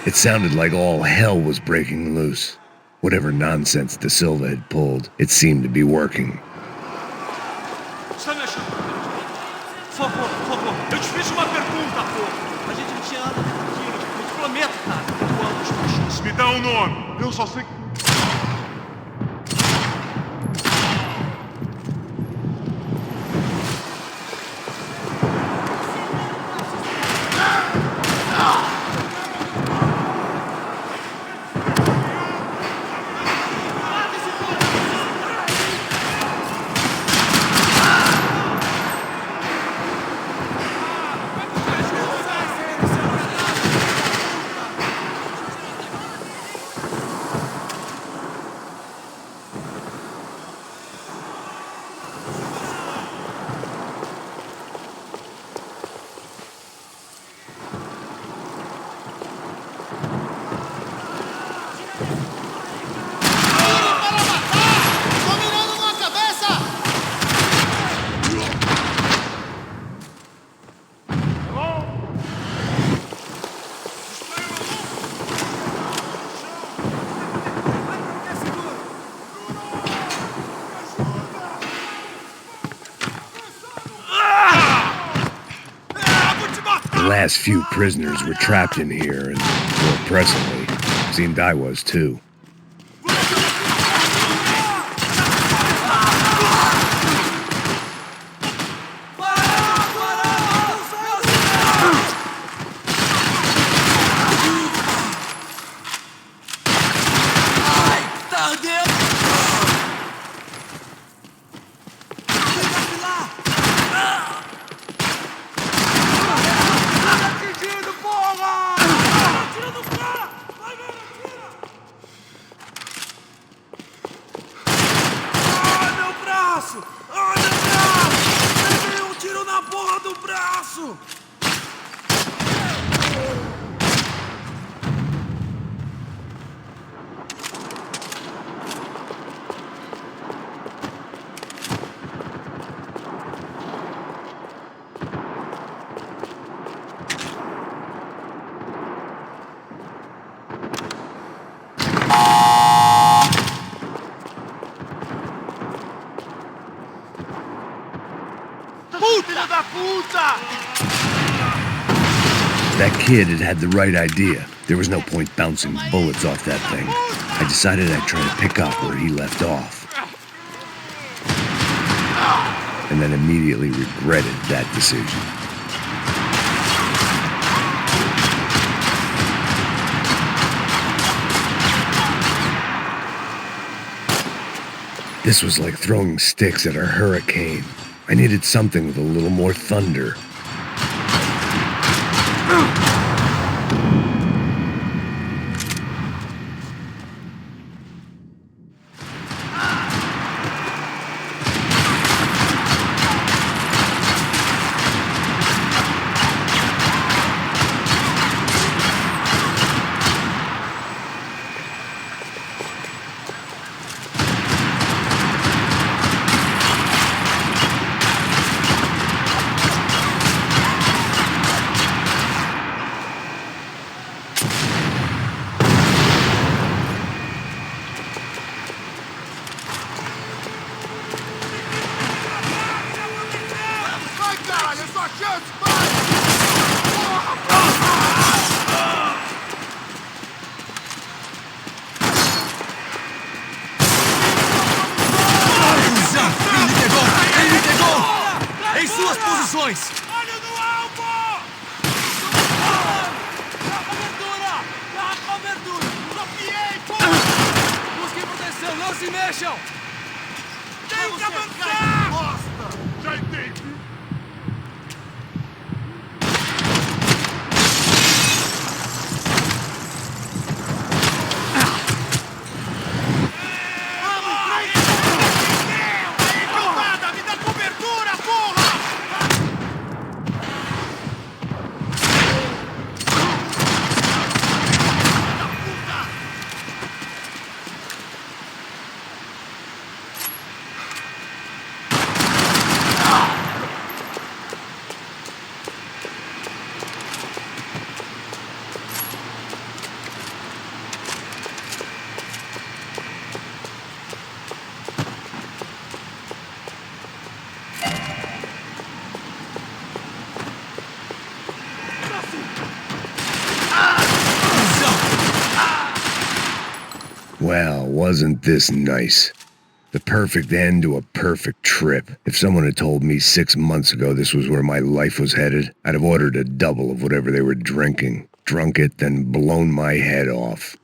It sounded like all hell was breaking loose. Whatever nonsense De Silva had pulled, it seemed to be working. Por favor. Eu te fiz uma pergunta, pô. A gente não tinha nada daquilo. Eu te prometo, cara. Tu ama os cachorros. Me dá um nome. Eu só sei que... The last few prisoners were trapped in here, and more pressingly, seemed I was too. That kid had the right idea. There was no point bouncing bullets off that thing. I decided I'd try to pick up where he left off. And then immediately regretted that decision. This was like throwing sticks at a hurricane. I needed something with a little more thunder. Well, wasn't this nice? The perfect end to a perfect trip. If someone had told me 6 months ago this was where my life was headed, I'd have ordered a double of whatever they were drinking, drunk it, then blown my head off.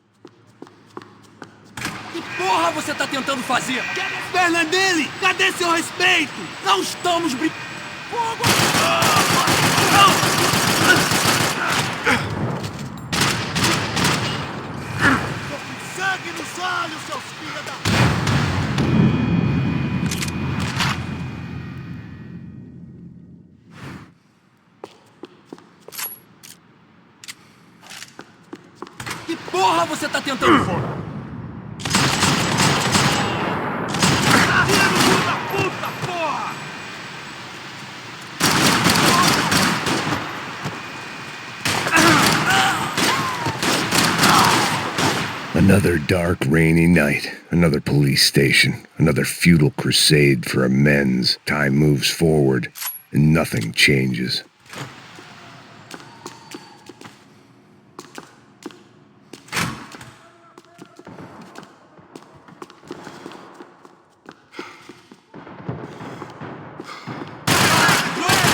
Que porra você tá tentando fazer? Quebra as pernas dele! Cadê seu respeito? Não estamos brincando! Fogo! Tô com sangue nos olhos, seus filhos da... Que porra você tá tentando... Another dark, rainy night. Another police station. Another futile crusade for amends. Time moves forward, and nothing changes.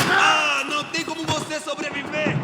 Ah, não tem como você sobreviver!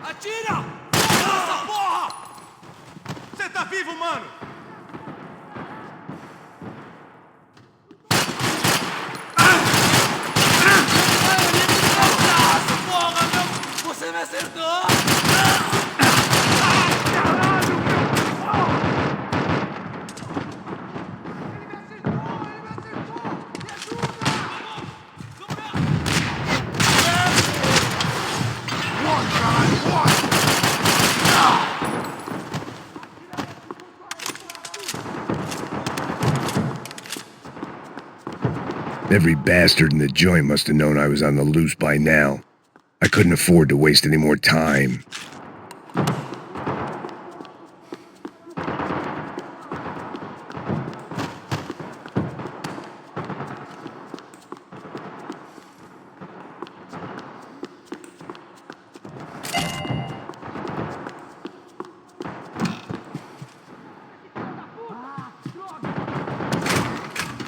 Atira! Essa porra! Você tá vivo, mano? Porra, meu! Você me acertou! Every bastard in the joint must have known I was on the loose by now. I couldn't afford to waste any more time.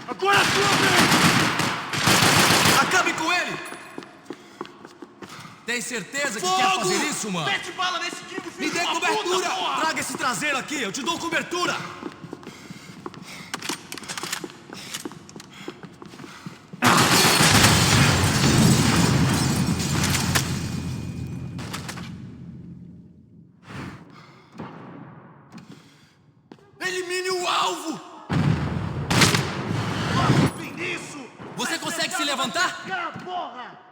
Agora é sua vez! Acabe com ele! Tem certeza que quer fazer isso, mano? Mete bala nesse tipo, Me filho dê de uma cobertura! puta, porra! Traga esse traseiro aqui, eu te dou cobertura! Elimine o alvo! Isso! Você consegue se levantar? Porra!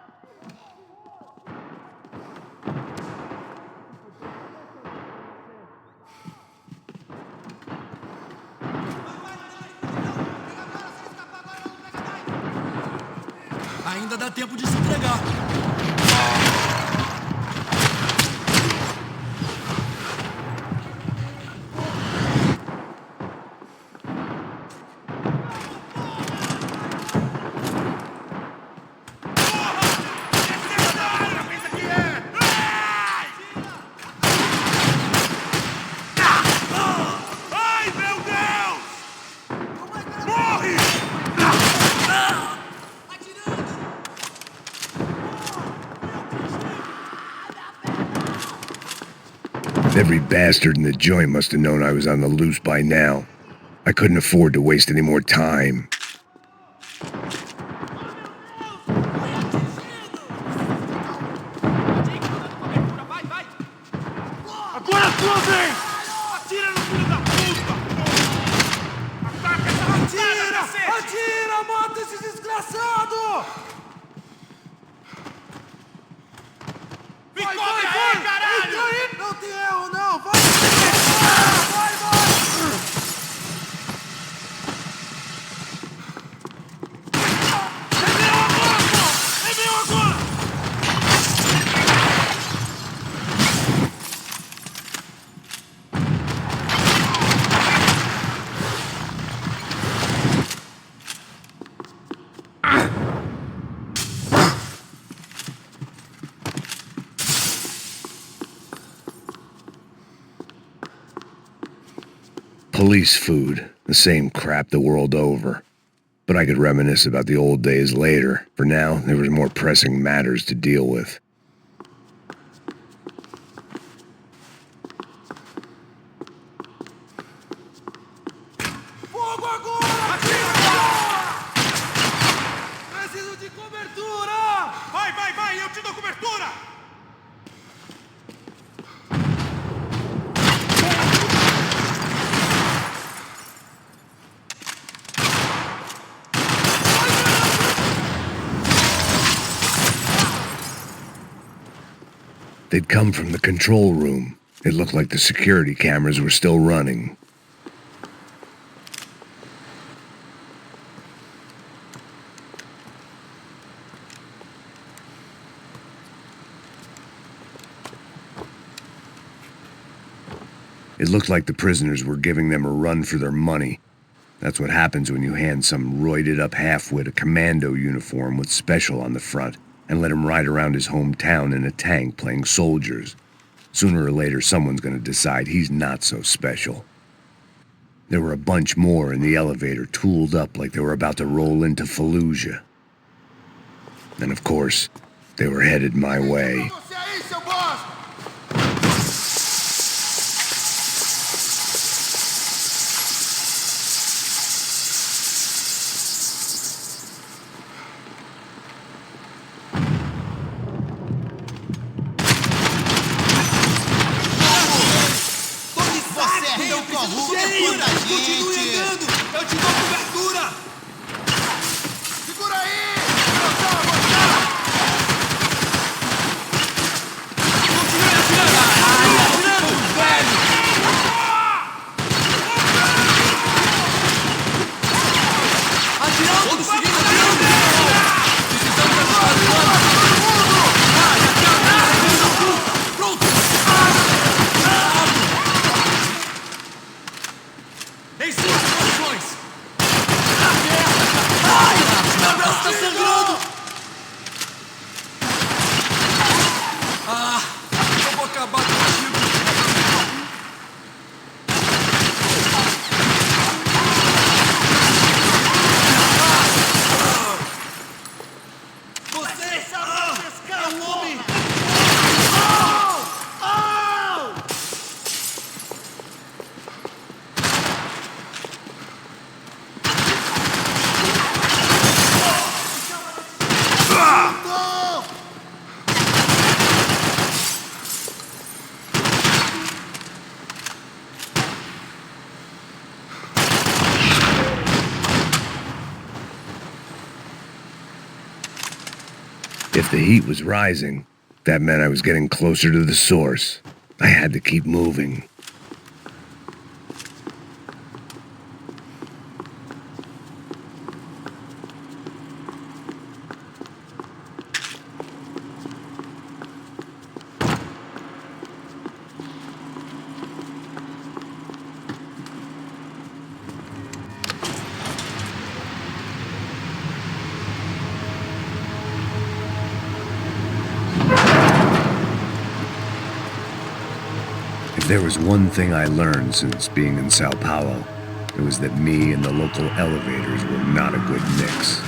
Ainda dá tempo de se entregar. Ai, meu Deus! Morre! Every bastard in the joint must have known I was on the loose by now. I couldn't afford to waste any more time. Agora é sua vez! Atira no filho da puta! desgraçado! Me cobre aí, caralho! Não tem erro, não! Vai! Vai! É meu agora! Police food, the same crap the world over. But I could reminisce about the old days later. For now, there was more pressing matters to deal with. Fogo agora! Atira! Preciso de cobertura! Vai, eu te dou cobertura! They'd come from the control room. It looked like the security cameras were still running. It looked like the prisoners were giving them a run for their money. That's what happens when you hand some roided-up halfwit a commando uniform with special on the front and let him ride around his hometown in a tank playing soldiers. Sooner or later, someone's gonna decide he's not so special. There were a bunch more in the elevator, tooled up like they were about to roll into Fallujah. And of course, they were headed my way. Você aí, seu bosta! Continue andando! Eu te dou cobertura! Segura aí! Continue atirando! Velho! Atirando! Seguindo atirando! Precisamos ajudar o lado! Pronto! Em suas posições! Ai! Meu braço está sangrando! Eu vou acabar contigo! Você é um homem! If the heat was rising, that meant I was getting closer to the source. I had to keep moving. If there was one thing I learned since being in Sao Paulo, it was that me and the local elevators were not a good mix.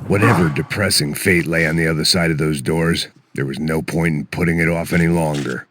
Whatever depressing fate lay on the other side of those doors, there was no point in putting it off any longer.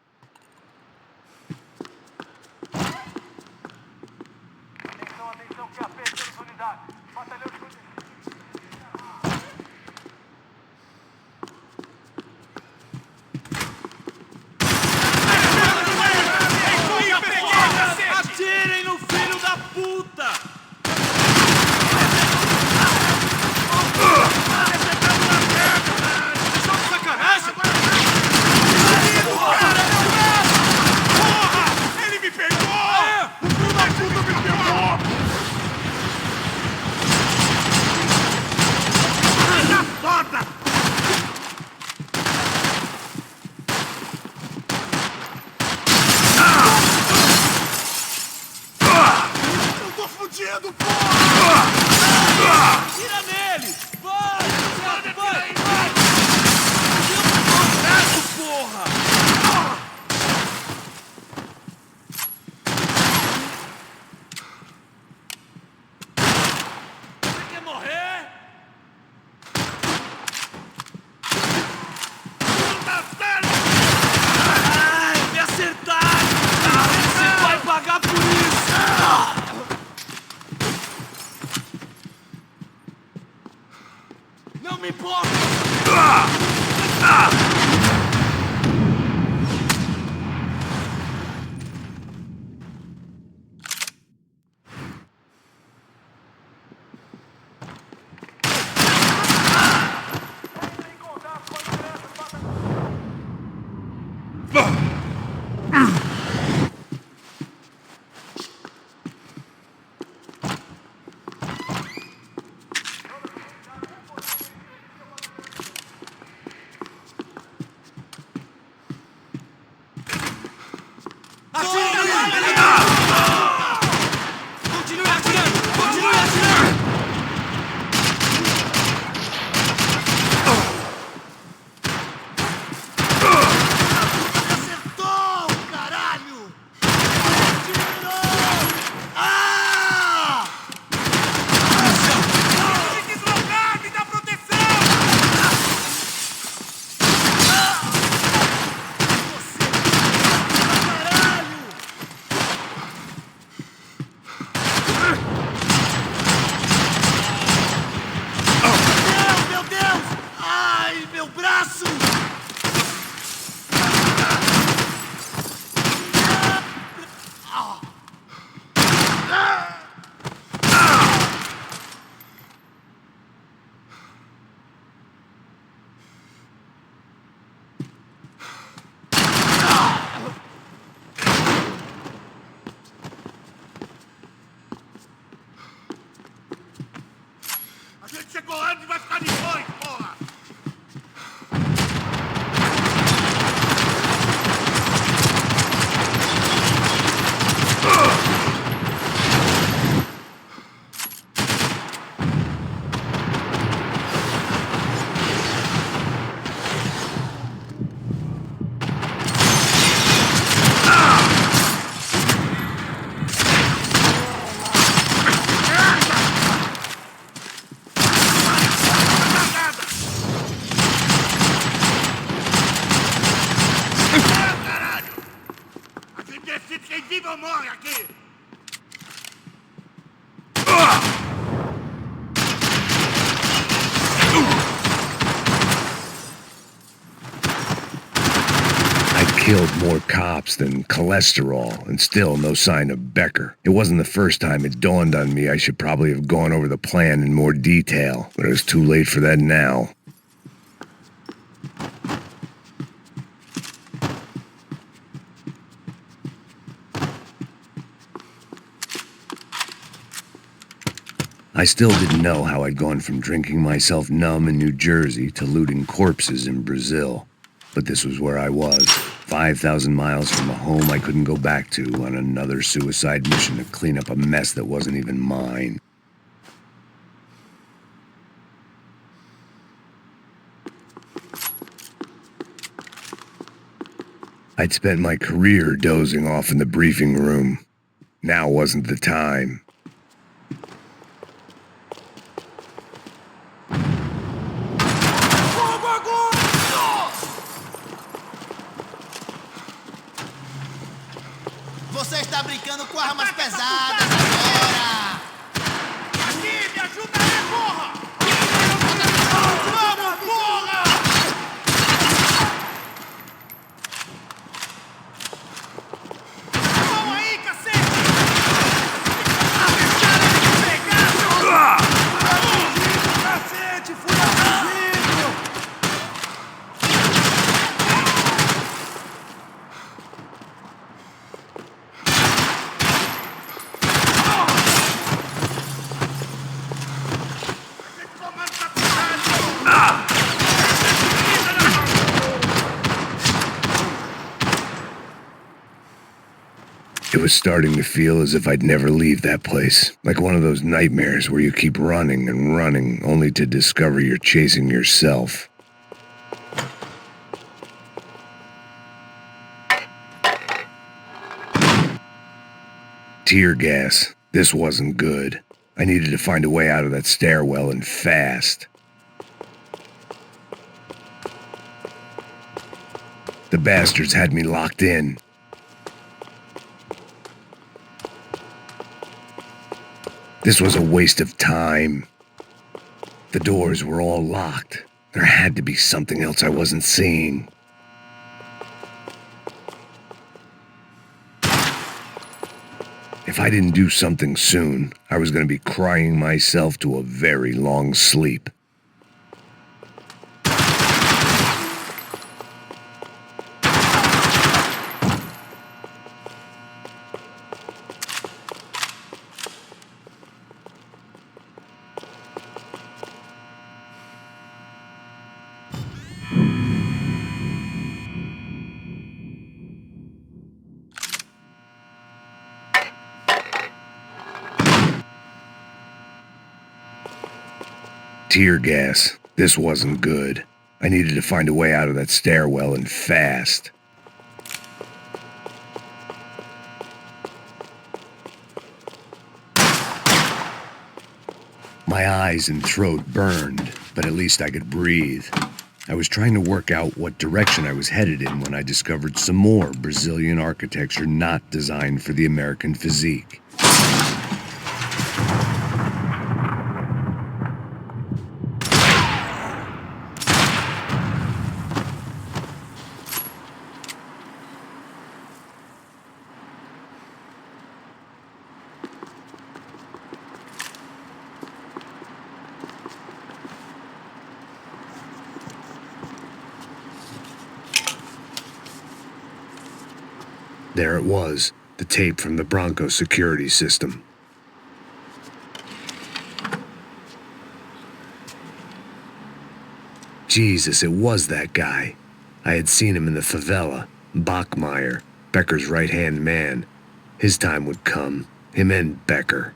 Continue atirando! Continue atirando! Acertou, caralho! Atirou! Ah! Tem que deslocar, me dá proteção! Meu Deus! Ai, meu braço! A gente chegou antes e vai ficar depois, porra! Caralho! A gente decide quem vive ou morre aqui! I killed more cops than cholesterol, and still no sign of Becker. It wasn't the first time it dawned on me I should probably have gone over the plan in more detail, but it was too late for that now. I still didn't know how I'd gone from drinking myself numb in New Jersey to looting corpses in Brazil. But this was where I was, 5,000 miles from a home I couldn't go back to, on another suicide mission to clean up a mess that wasn't even mine. I'd spent my career dozing off in the briefing room. Now wasn't the time. Você está brincando com armas pesadas agora! Aqui, me ajuda aí, porra! Vamos, porra! Vamos aí, cacete! Deixaram ele pegar! Cacete, fui atingido! It was starting to feel as if I'd never leave that place, like one of those nightmares where you keep running and running only to discover you're chasing yourself. Tear gas. This wasn't good. I needed to find a way out of that stairwell and fast. The bastards had me locked in. This was a waste of time. The doors were all locked. There had to be something else I wasn't seeing. If I didn't do something soon, I was going to be crying myself to a very long sleep. Tear gas. This wasn't good. I needed to find a way out of that stairwell and fast. My eyes and throat burned, but at least I could breathe. I was trying to work out what direction I was headed in when I discovered some more Brazilian architecture not designed for the American physique. There it was, the tape from the Bronco security system. Jesus, it was that guy. I had seen him in the favela, Bachmeyer, Becker's right-hand man. His time would come, him and Becker.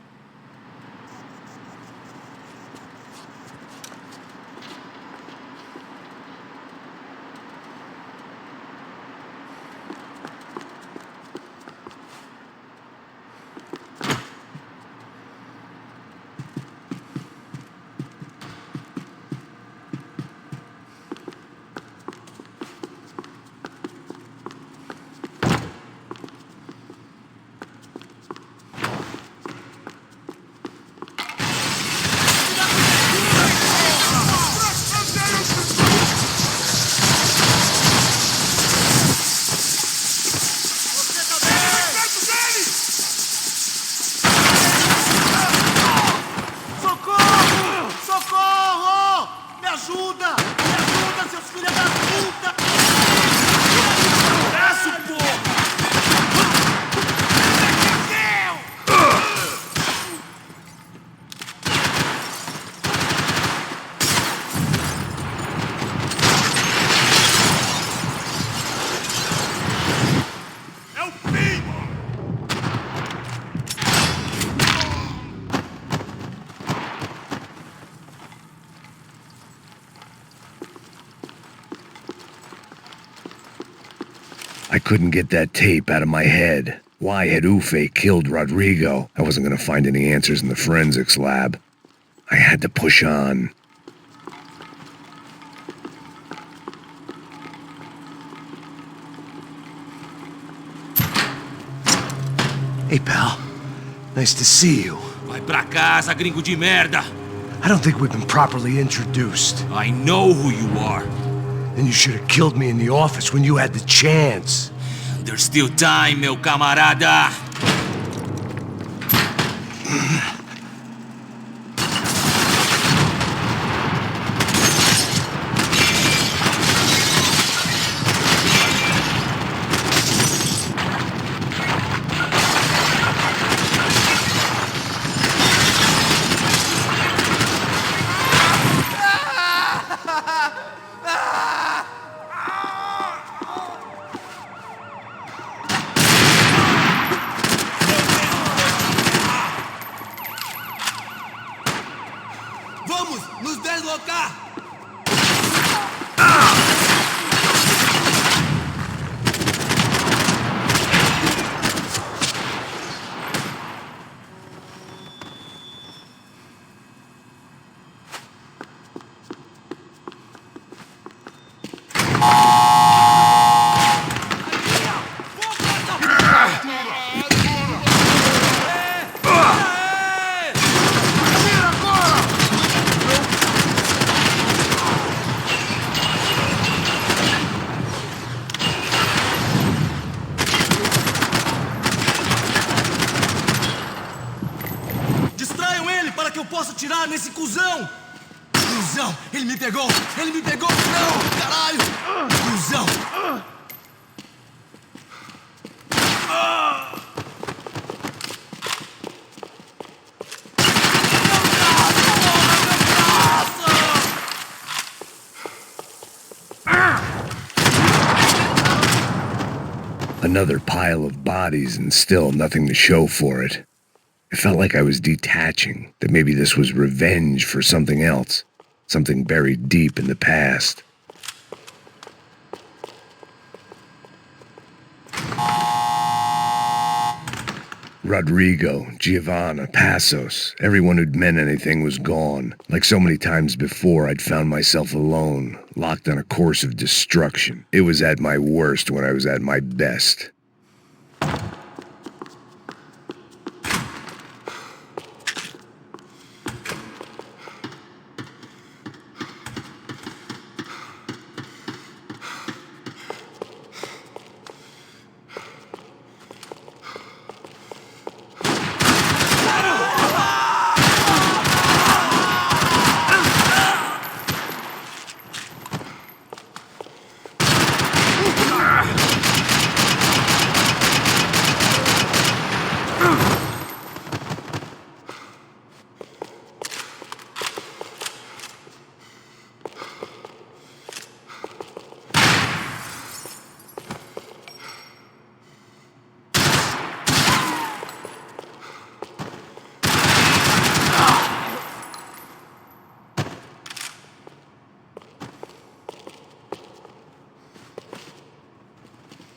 I couldn't get that tape out of my head. Why had Ufe killed Rodrigo? I wasn't going to find any answers in the forensics lab. I had to push on. Hey, pal. Nice to see you. Vai pra casa, gringo de merda! I don't think we've been properly introduced. I know who you are. Then you should have killed me in the office when you had the chance. There's still time, meu camarada! atirar nesse cuzão! Cuzão! Ele me pegou! Ele me pegou! Não! Caralho! Cuzão! Another pile of bodies and still nothing to show for it. It felt like I was detaching, that maybe this was revenge for something else, something buried deep in the past. Rodrigo, Giovanna, Passos, everyone who'd meant anything was gone. Like so many times before, I'd found myself alone, locked on a course of destruction. It was at my worst when I was at my best.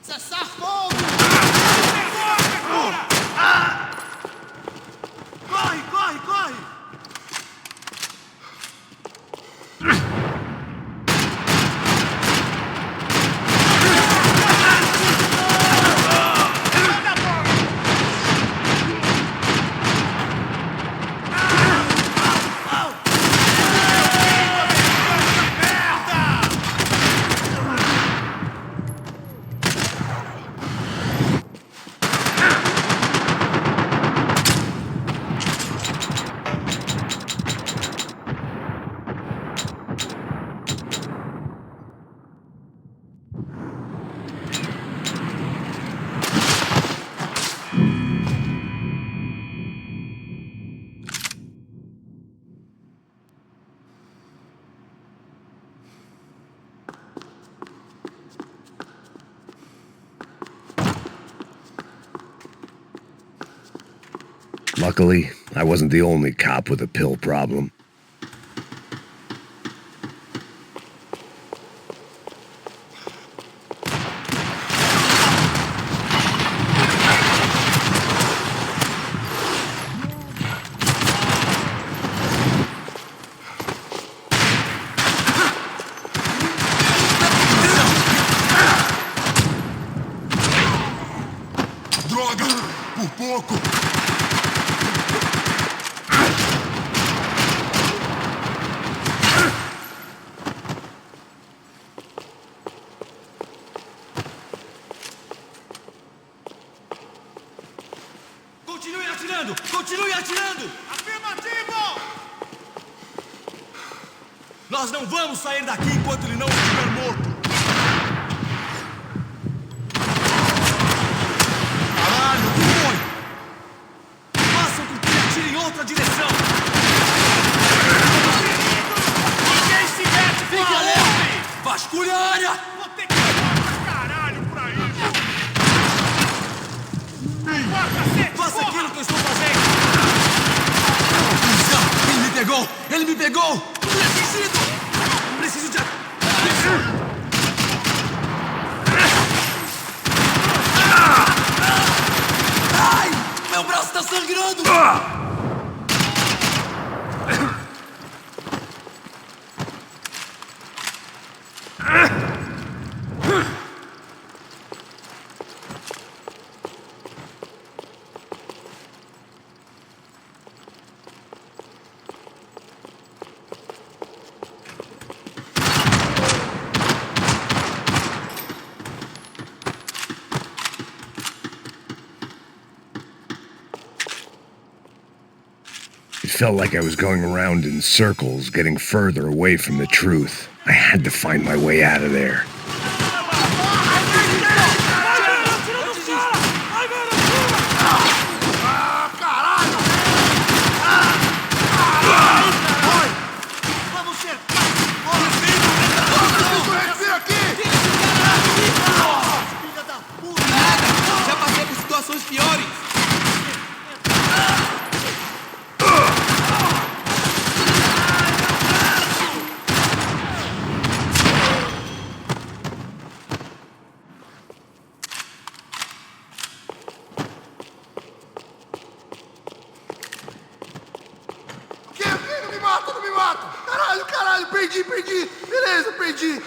Cessar fogo! Corre, corre, corre! Luckily, I wasn't the only cop with a pill problem. Droga! Por pouco! Continue atirando! Continue atirando! Afirmativo! Nós não vamos sair daqui enquanto ele não estiver morto! Caralho, o que foi? Façam com que ele atire em outra direção! Ninguém se mete! Fica leve! Vasculha a área! Vou ter que levar pra caralho pra isso! Vai, cacete! Faça aquilo que eu estou fazendo! Cuzão! Ele me pegou! Ele me pegou! Preciso! Preciso de... Ai! Meu braço tá sangrando! felt like I was going around in circles, getting further away from the truth. I had to find my way out of there. Já passei por situações piores. Não me mata, não me mata! Caralho, perdi! Beleza, perdi!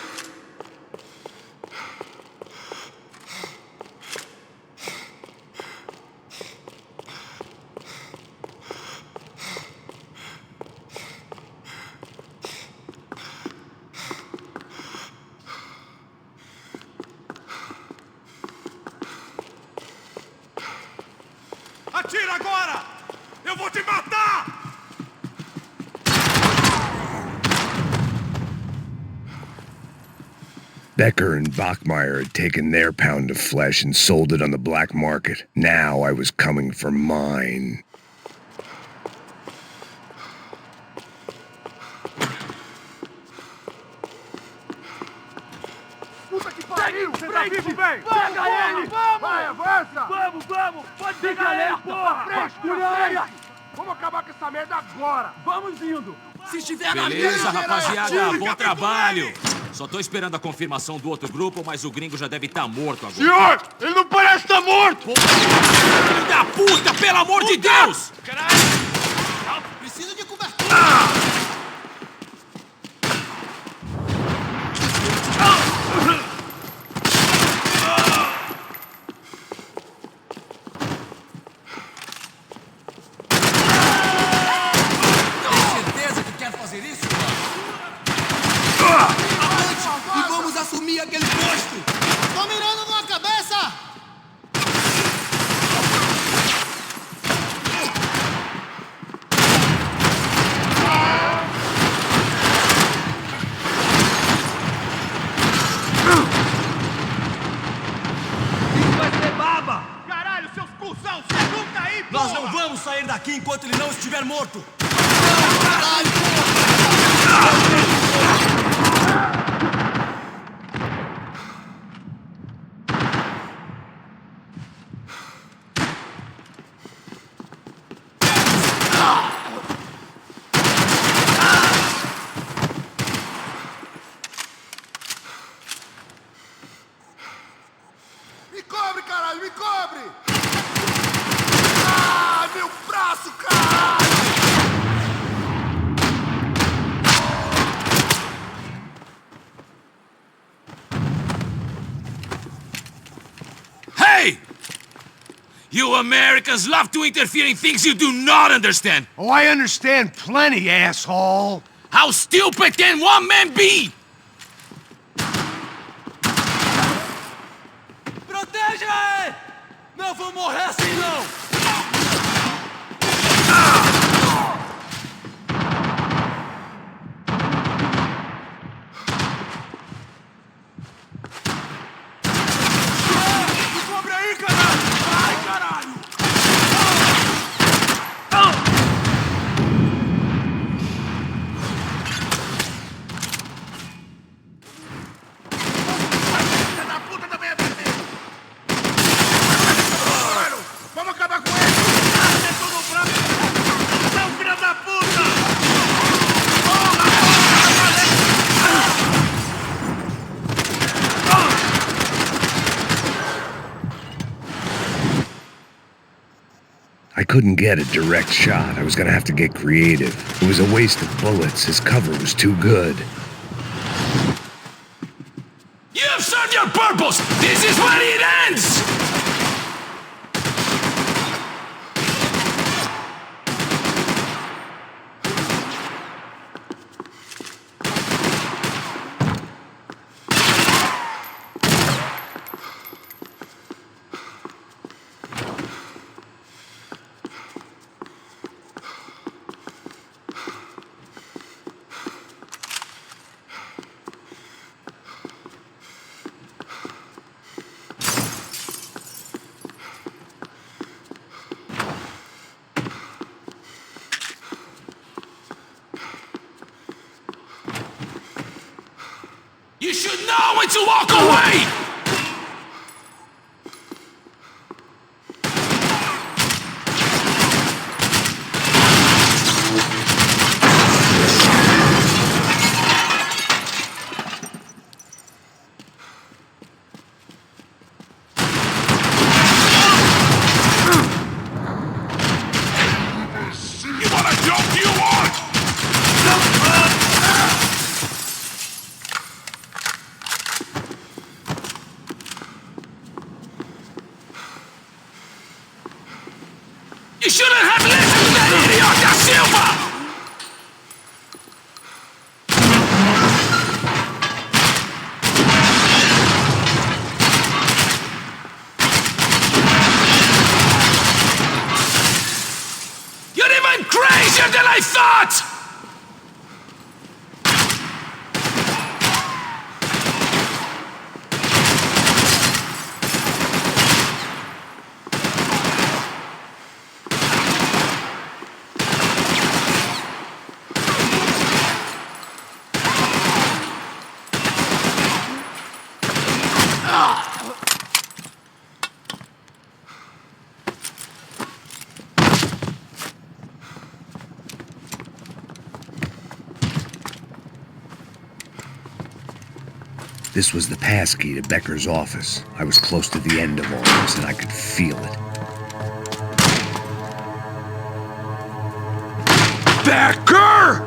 Atira agora! Eu vou te matar! Becker and Bachmeyer had taken their pound of flesh and sold it on the black market. Now I was coming for mine. Puta que pariu! Você tá vivo, bem? Pega ele! Vai, avança! Vamos! Pode pegar ele, porra! Frente! Vamos acabar com essa merda agora! Vamos indo! Se estiver na Beleza, mira, rapaziada, bom trabalho. Só tô esperando a confirmação do outro grupo, mas o gringo já deve estar morto agora. Senhor! Ele não parece estar morto! Filho da puta, pelo amor de Deus! preciso de cobertura! E vamos assumir aquele posto! Tô mirando numa cabeça! Isso vai ser baba! Caralho, seus cuzão! Senta aí, porra! Nós não vamos sair daqui enquanto ele não estiver morto! Caralho, Me cobre, caralho, me cobre! Ah, meu braço, caralho! Hey! You Americans love to interfere in things you do not understand. Oh, I understand plenty, asshole. How stupid can one man be? proteja ele! Não vou morrer assim, não! Me cobre aí, caralho! Vai, caralho! Filha da puta também é vermelho! Vamos acabar com ele! Acertou no braço! Não, filha da puta! I couldn't get a direct shot. I was gonna have to get creative. It was a waste of bullets. His cover was too good. You have served your purpose! This is where it ends! should know when to walk away! You want a joke, you want? You shouldn't have listened to that idiot da Silva! You're even crazier than I thought! This was the passkey to Becker's office. I was close to the end of all this, and I could feel it. Becker!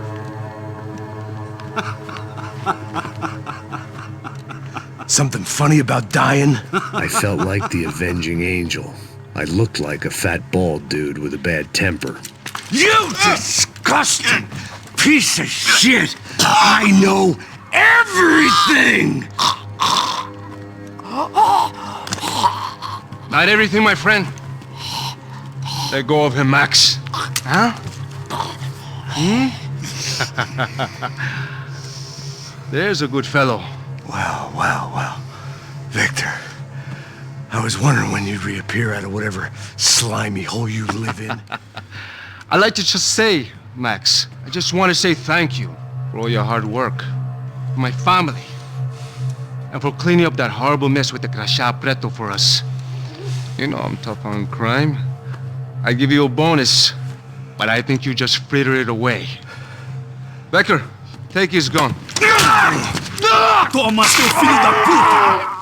Something funny about dying? I felt like the avenging angel. I looked like a fat bald dude with a bad temper. You disgusting piece of shit! I know everything! Not everything, my friend. Let go of him, Max. Huh? There's a good fellow. Well. Victor, I was wondering when you'd reappear out of whatever slimy hole you live in. I'd like to just say, Max, I just want to say thank you for all your hard work, for my family, and for cleaning up that horrible mess with the Crachá Preto for us. You know I'm tough on crime. I give you a bonus, but I think you just frittered it away. Becker, take his gun. Toma, seu filho da puta!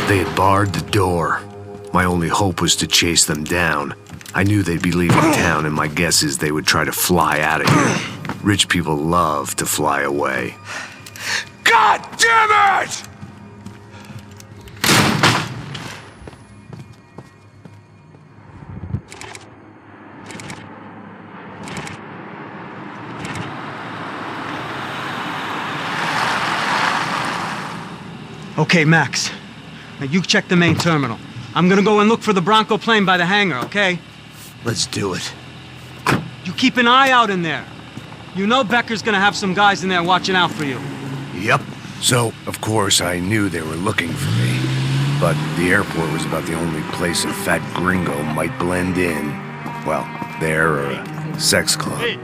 They had barred the door. My only hope was to chase them down. I knew they'd be leaving town, and my guess is they would try to fly out of here. Rich people love to fly away. God damn it! Okay, Max. Now you check the main terminal. I'm gonna go and look for the Bronco plane by the hangar, okay? Let's do it. You keep an eye out in there. You know Becker's gonna have some guys in there watching out for you. Yep. So, of course, I knew they were looking for me. But the airport was about the only place a fat gringo might blend in. Well, there or a sex club. Ei!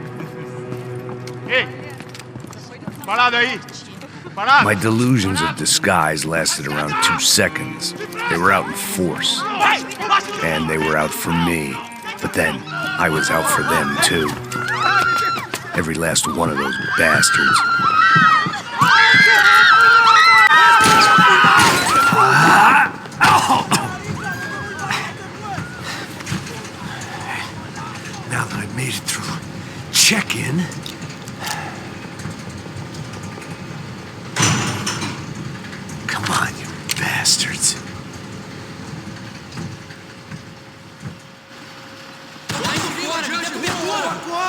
Parado aí! Parado! My delusions of disguise lasted around 2 seconds. They were out in force. And they were out for me. But then, I was out for them, too. Every last one of those bastards. Now that I've made it through check-in, come on, you bastards.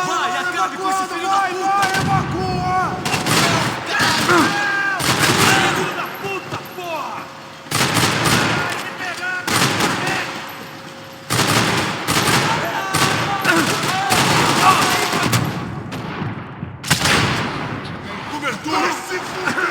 Vai, acabe com esse filho da puta! Evacua! Filho da puta, porra! Cobertura! Se fuder!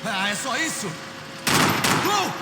Ah, é só isso? Gol!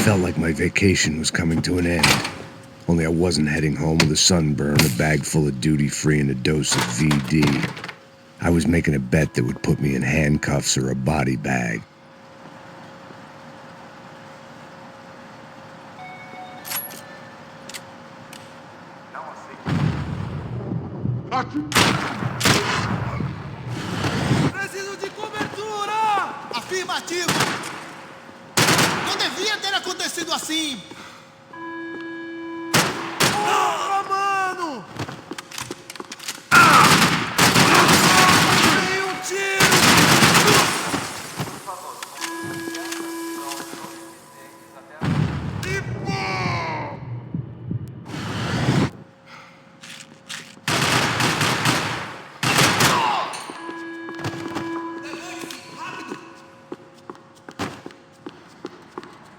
felt like my vacation was coming to an end. Only I wasn't heading home with a sunburn, a bag full of duty-free, and a dose of VD. I was making a bet that would put me in handcuffs or a body bag. Preciso de cobertura! Afirmativo! Não devia ter acontecido assim! Porra, mano! Dei um tiro! E pô!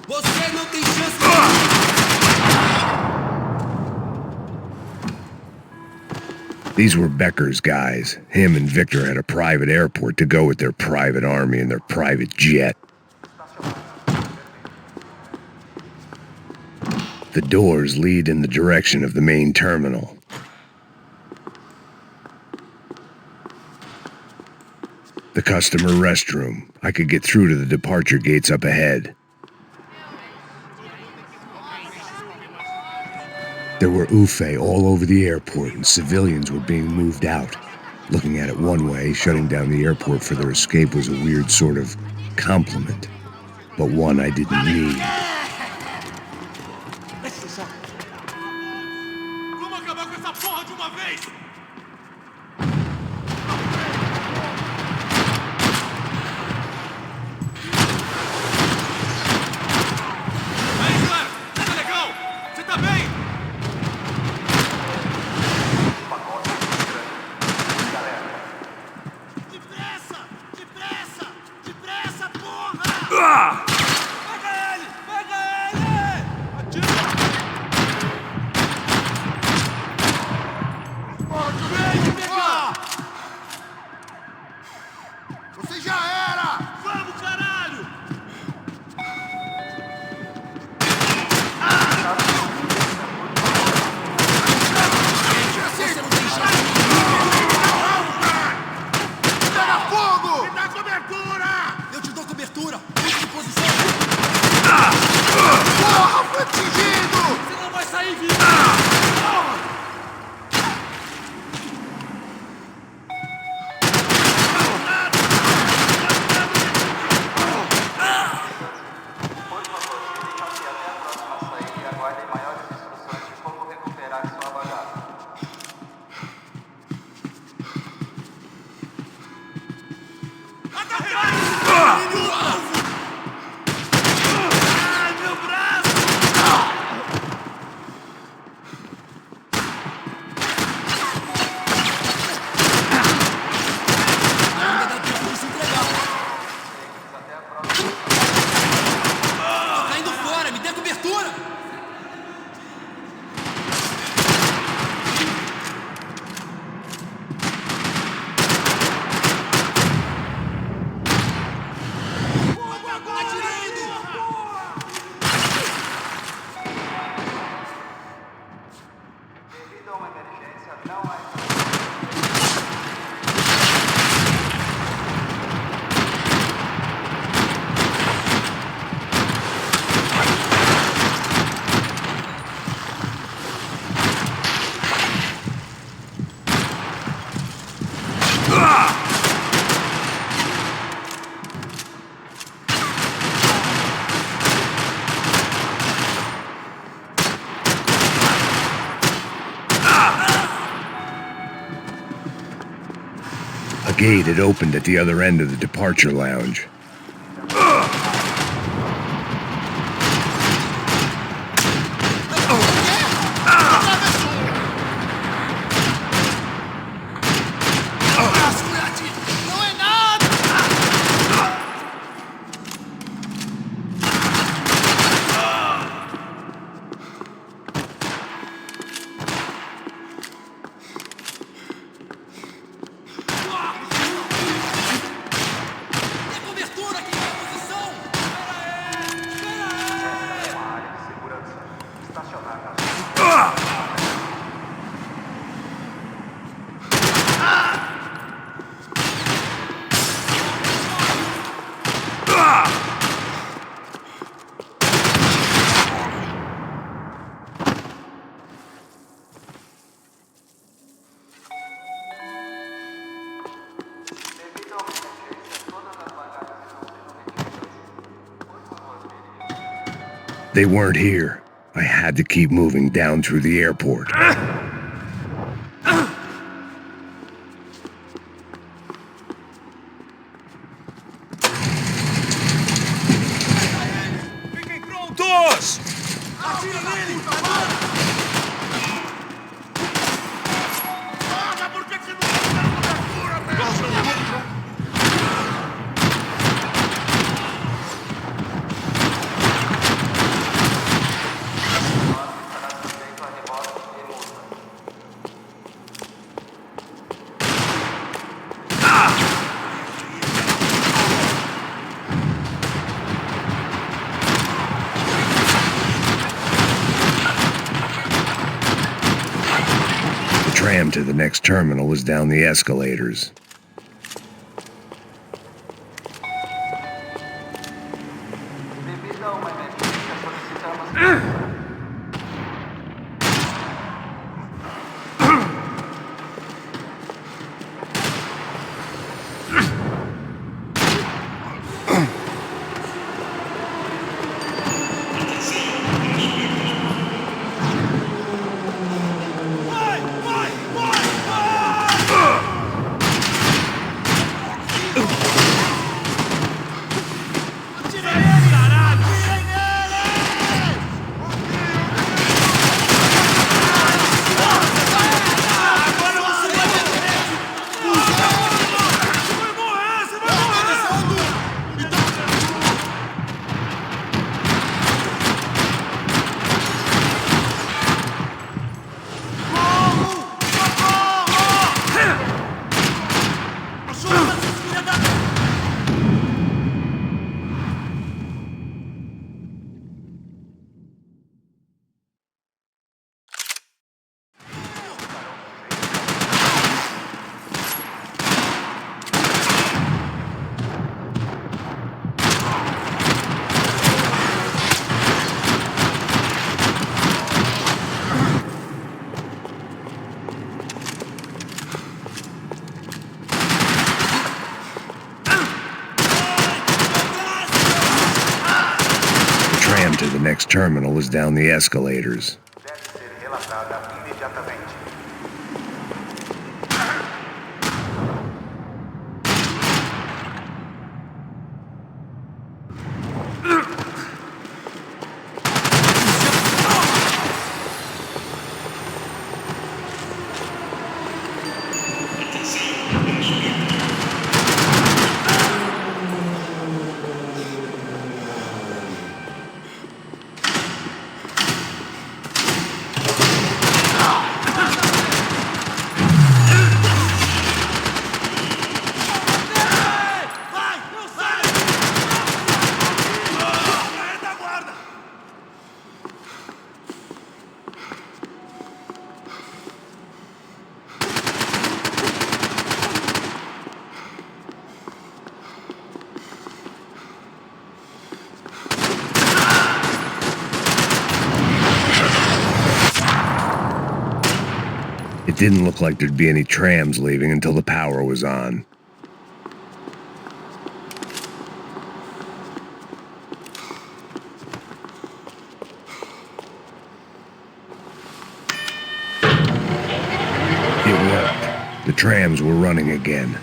Você não tem chance. These were Becker's guys. Him and Victor had a private airport to go with their private army and their private jet. The doors lead in the direction of the main terminal. The customer restroom. I could get through to the departure gates up ahead. There were UFE all over the airport, and civilians were being moved out. Looking at it one way, shutting down the airport for their escape was a weird sort of compliment, but one I didn't need. Vamos acabar com essa porra de uma vez! Aí, cara! Tá legal? Você tá bem? Depressa! Depressa! Depressa, porra! Pega ele! Pega ele! Atira! Vem pegar! Você já era! Vamos, caralho! Pega fogo! Me dá cobertura! Eu te dou cobertura! Fique de posição! Porra, foi atingido! Você não vai sair vivo! Ai, meu braço! Ainda dá tempo de se entregar. Tô caindo fora, me dê cobertura. A gate had opened at the other end of the departure lounge. Não é nada! Dê cobertura. They weren't here. I had to keep moving down through the airport. Fiquem prontos! Atira nele! Porra, por que você não tá na cobertura, velho? The tram to the next terminal was down the escalators. To the next terminal was down the escalators. Deve ser relatada imediatamente. It didn't look like there'd be any trams leaving until the power was on. It worked. The trams were running again.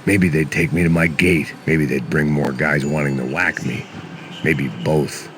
Maybe they'd take me to my gate. Maybe they'd bring more guys wanting to whack me. Maybe both.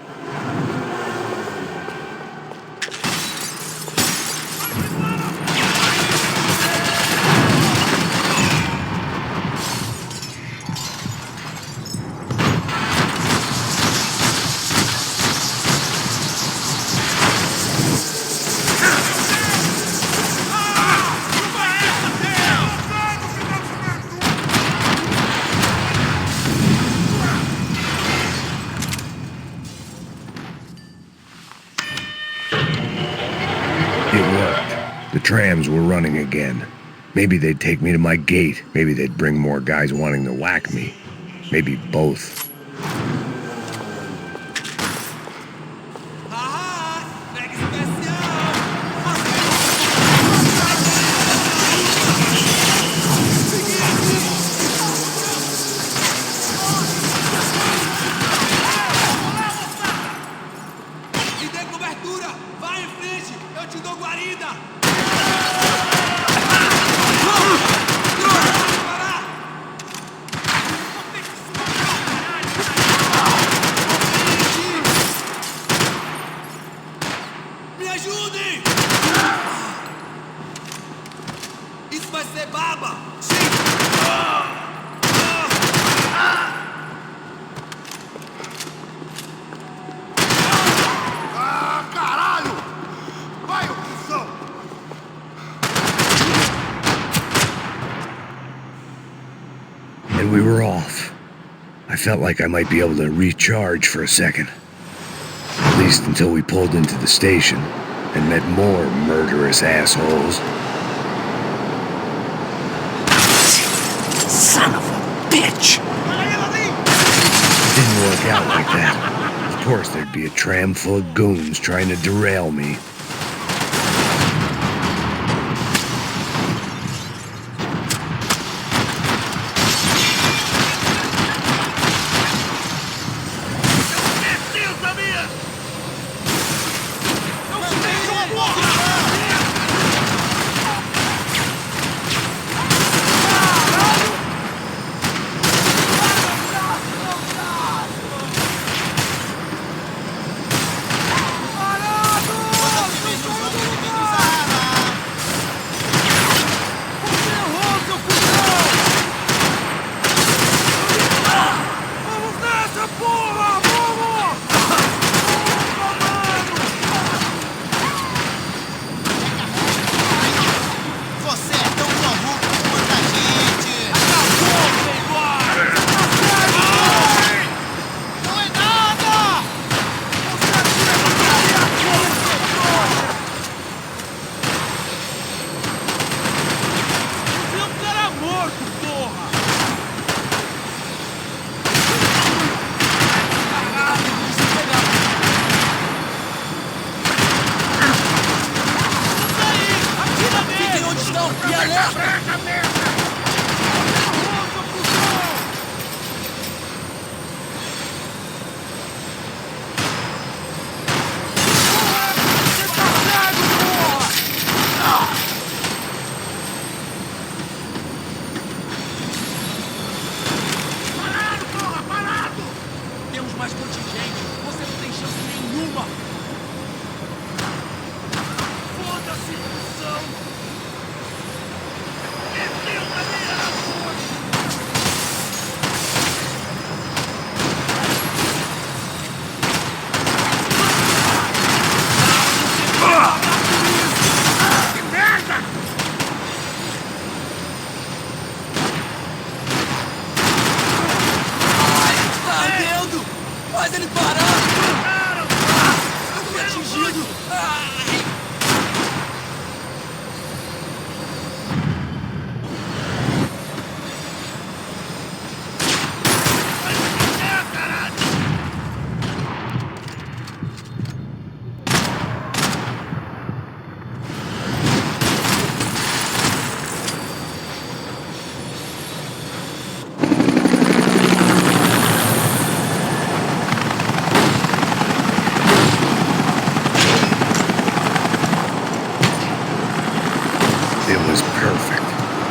It worked. The trams were running again. Maybe they'd take me to my gate. Maybe they'd bring more guys wanting to whack me. Maybe both. And we were off. I felt like I might be able to recharge for a second. At least until we pulled into the station and met more murderous assholes. Son of a bitch! It didn't work out like that. Of course there'd be a tram full of goons trying to derail me.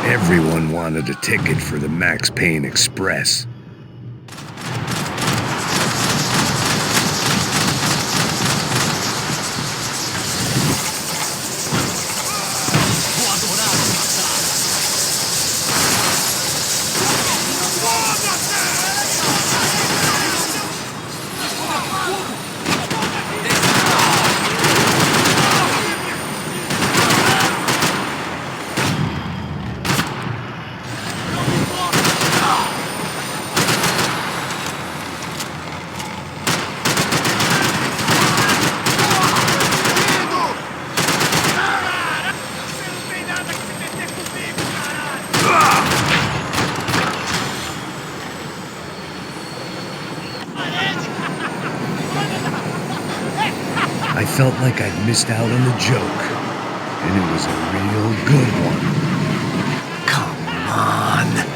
Everyone wanted a ticket for the Max Payne Express. felt like I'd missed out on the joke. And it was a real good one. Come on.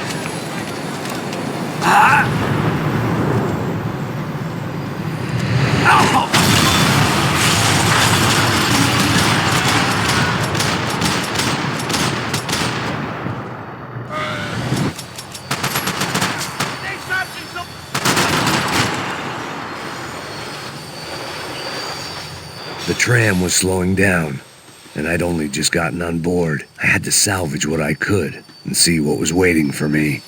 The tram was slowing down, and I'd only just gotten on board. I had to salvage what I could and see what was waiting for me.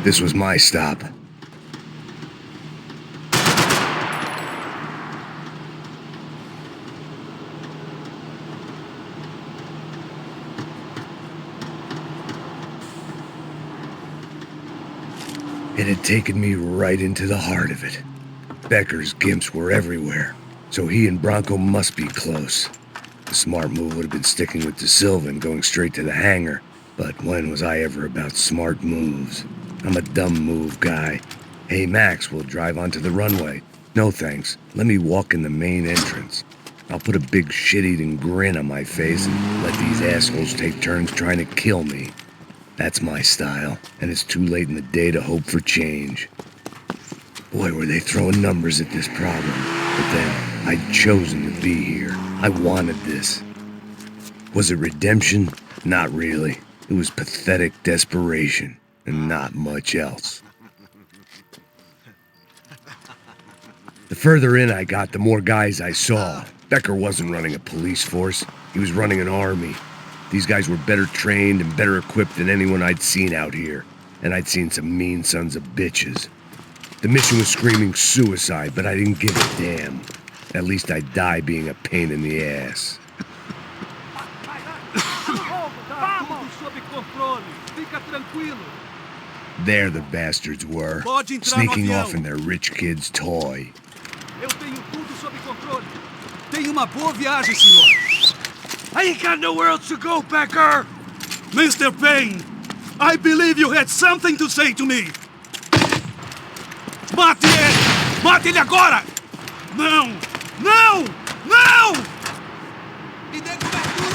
This was my stop. It had taken me right into the heart of it. Becker's gimps were everywhere, so he and Bronco must be close. The smart move would have been sticking with De Silva and going straight to the hangar, but when was I ever about smart moves? I'm a dumb move guy. Hey Max, we'll drive onto the runway. No thanks, let me walk in the main entrance. I'll put a big shit-eating grin on my face and let these assholes take turns trying to kill me. That's my style, and it's too late in the day to hope for change. Boy, were they throwing numbers at this problem. But then, I'd chosen to be here. I wanted this. Was it redemption? Not really. It was pathetic desperation, and not much else. The further in I got, the more guys I saw. Becker wasn't running a police force. He was running an army. These guys were better trained and better equipped than anyone I'd seen out here, and I'd seen some mean sons of bitches. The mission was screaming suicide, but I didn't give a damn. At least I'd die being a pain in the ass. There the bastards were, sneaking off in their rich kid's toy. Eu tenho tudo sob controle. Tenha uma boa viagem, senhor. I ain't got nowhere else to go, Becker! Mr. Payne, I believe you had something to say to me. Mate ele! Mate ele agora! Não! Não! Não! Me dê cobertura!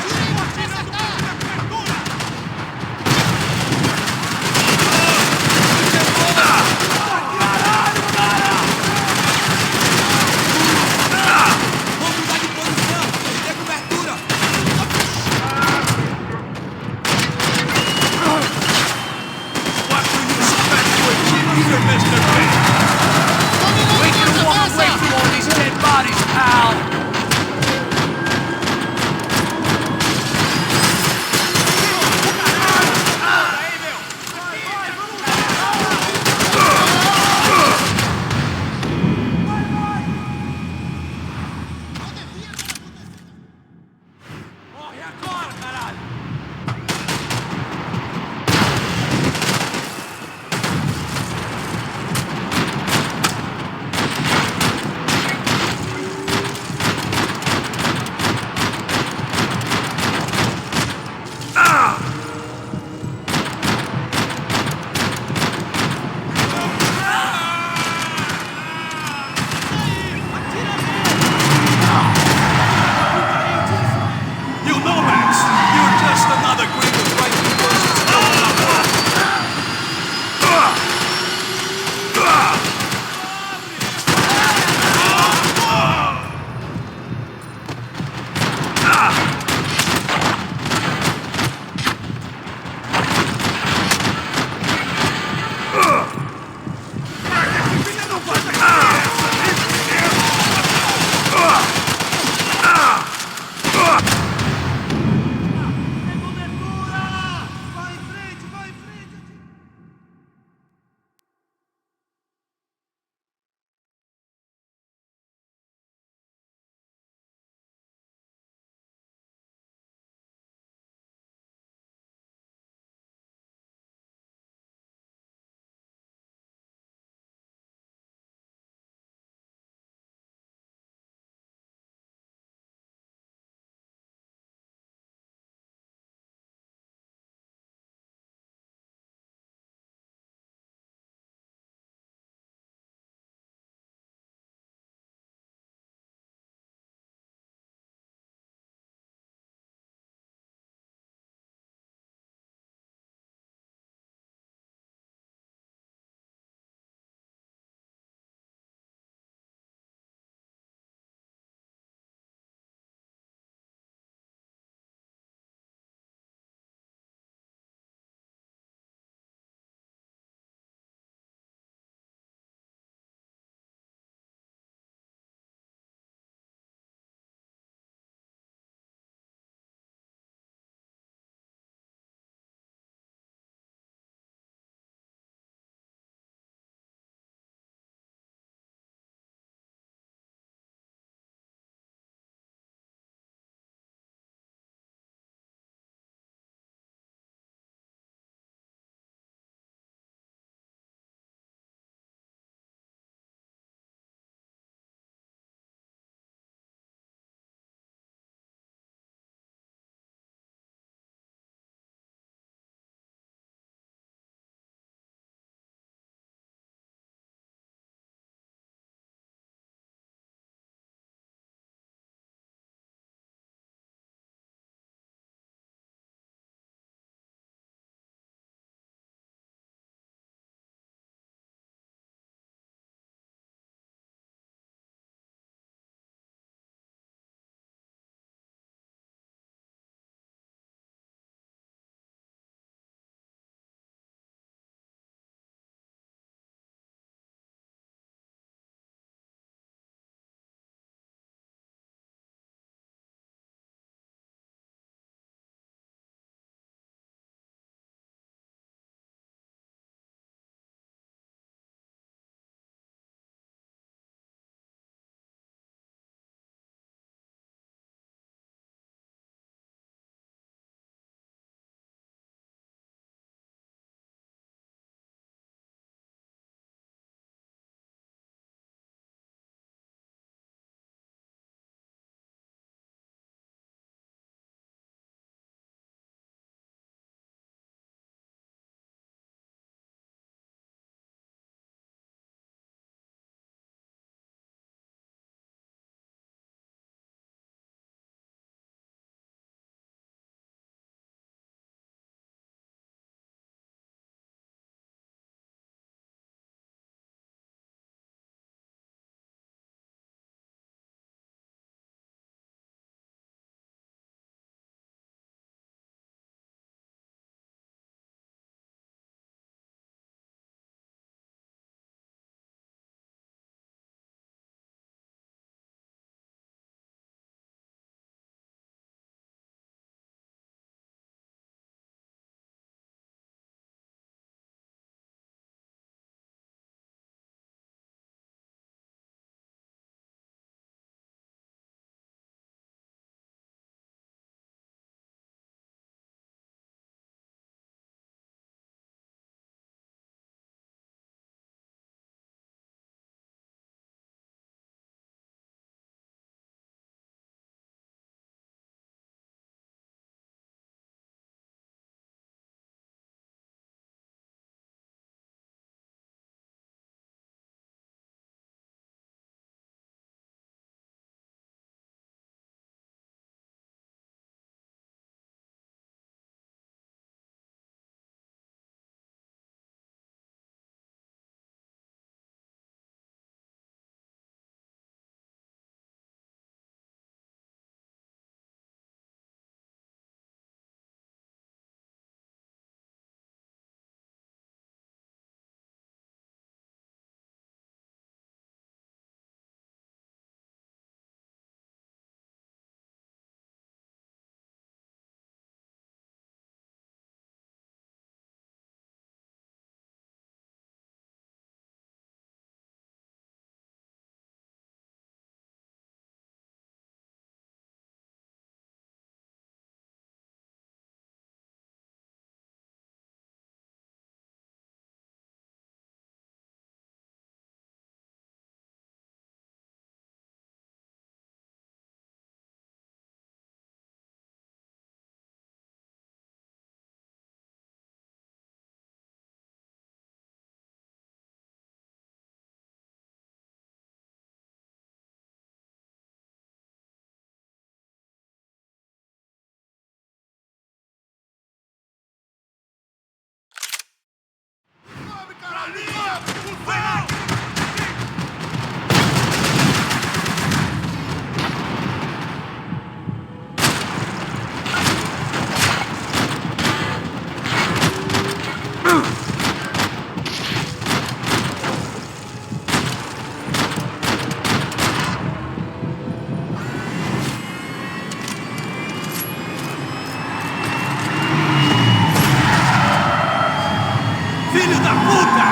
Filho da puta!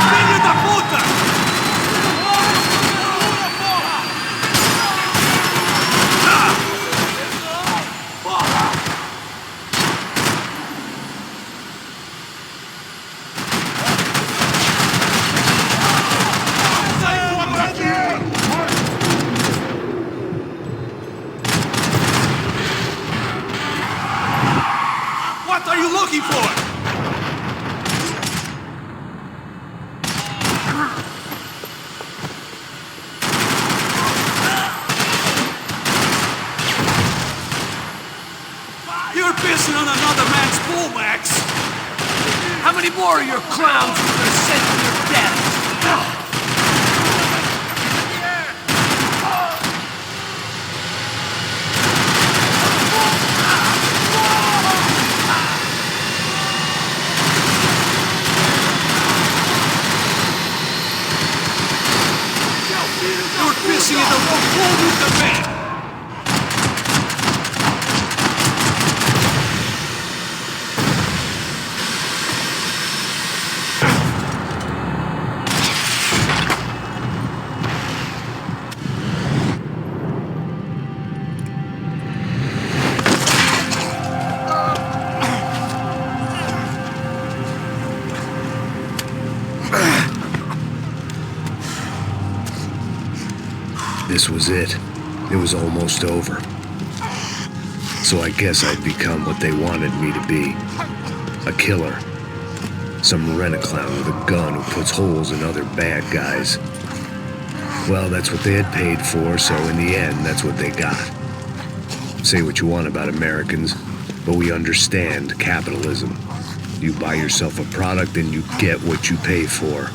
Filho da puta! What are you looking for? You're pissing on another man's pool, Max! How many more of your clowns are you gonna send to their death? You're pissing in the wrong pool with the man! This was it. It was almost over. So I guess I'd become what they wanted me to be. A killer. Some rent-a-clown with a gun who puts holes in other bad guys. Well, that's what they had paid for, so in the end, that's what they got. Say what you want about Americans, but we understand capitalism. You buy yourself a product and you get what you pay for.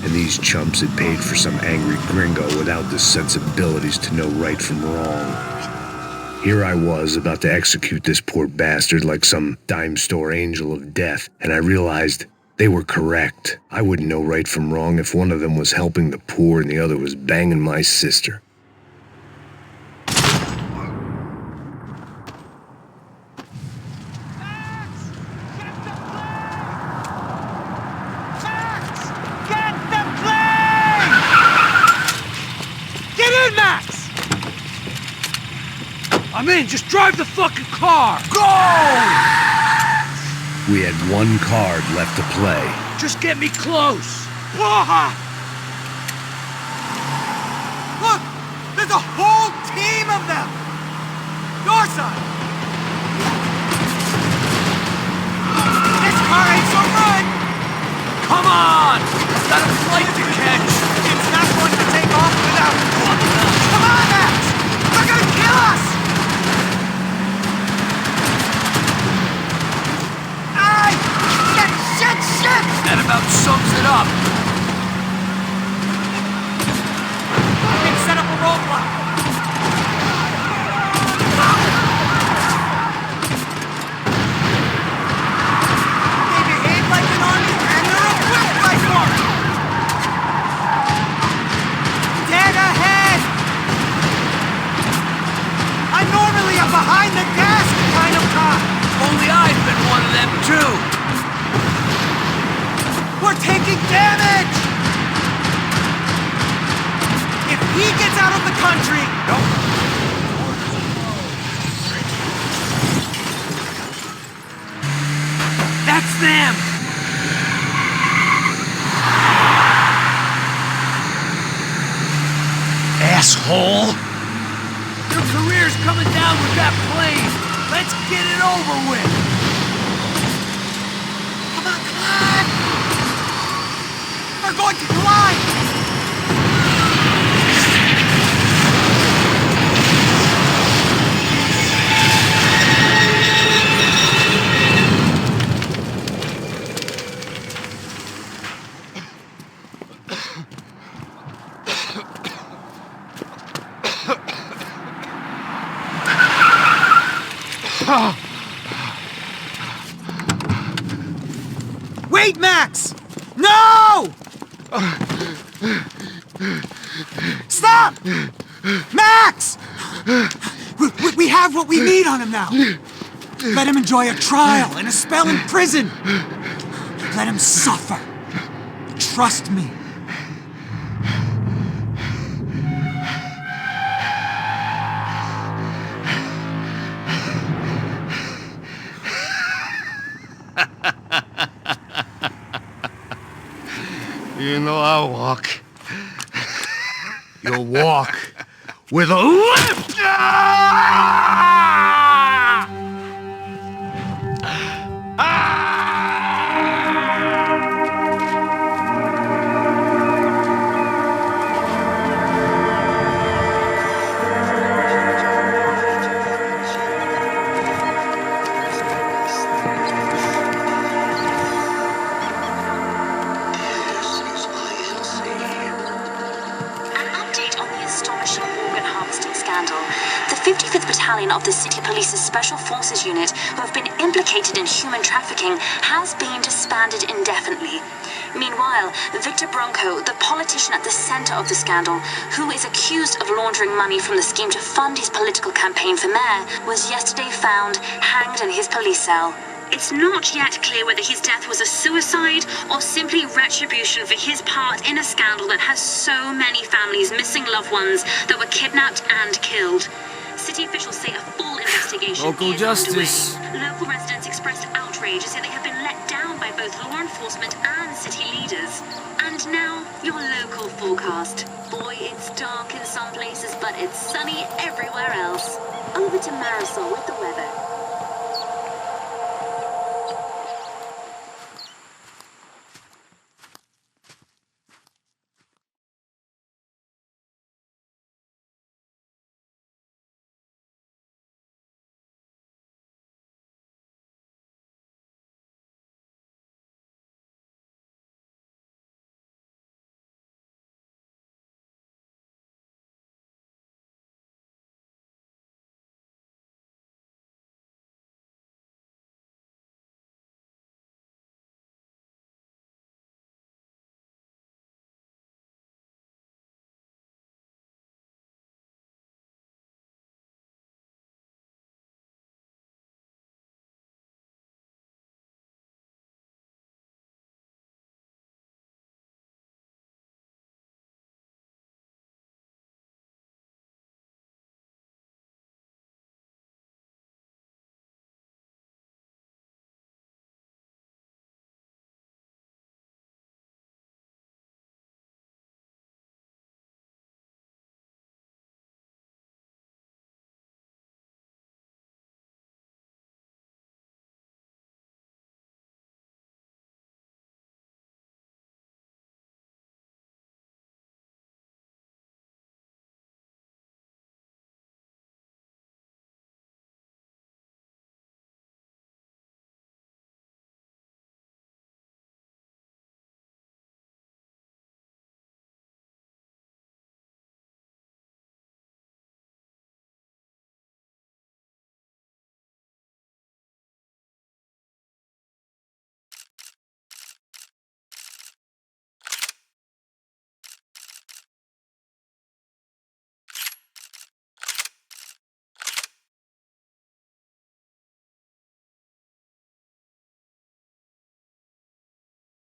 And these chumps had paid for some angry gringo without the sensibilities to know right from wrong. Here I was, about to execute this poor bastard like some dime store angel of death, and I realized they were correct. I wouldn't know right from wrong if one of them was helping the poor and the other was banging my sister. I'm in, just drive the fucking car! Go! We had one card left to play. Just get me close! Look! There's a whole team of them! Your side! This car ain't so good! Come on! I've got a flight to catch! It's not going to take off without... Come on, Max! They're gonna kill us! Ay! Shit! That about sums it up. We can set up a roadblock. They behave like an army and they're equipped like one. Dead ahead! I'm normally a behind the gas kind of cop. Only I've been one of them too. We're taking damage! If he gets out of the country... That's them! Asshole! Your career's coming down with that plane! Let's get it over with! Come on! We're going to collide! Wait, Max! No! Stop! Max! We have what we need on him now. Let him enjoy a trial and a spell in prison. Let him suffer. Trust me. You know I'll walk. You'll walk with a limp! The 55th Battalion of the City Police's Special Forces Unit, who have been implicated in human trafficking, has been disbanded indefinitely. Meanwhile, Victor Bronco, the politician at the center of the scandal, who is accused of laundering money from the scheme to fund his political campaign for mayor, was yesterday found hanged in his police cell. It's not yet clear whether his death was a suicide or simply retribution for his part in a scandal that has so many families missing loved ones that were kidnapped and killed. City officials say a full investigation Local is justice. underway. Local residents expressed outrage as they have been let down by both law enforcement and city leaders. And now, your local forecast. Boy, it's dark in some places, but it's sunny everywhere else. Over to Marisol with the weather.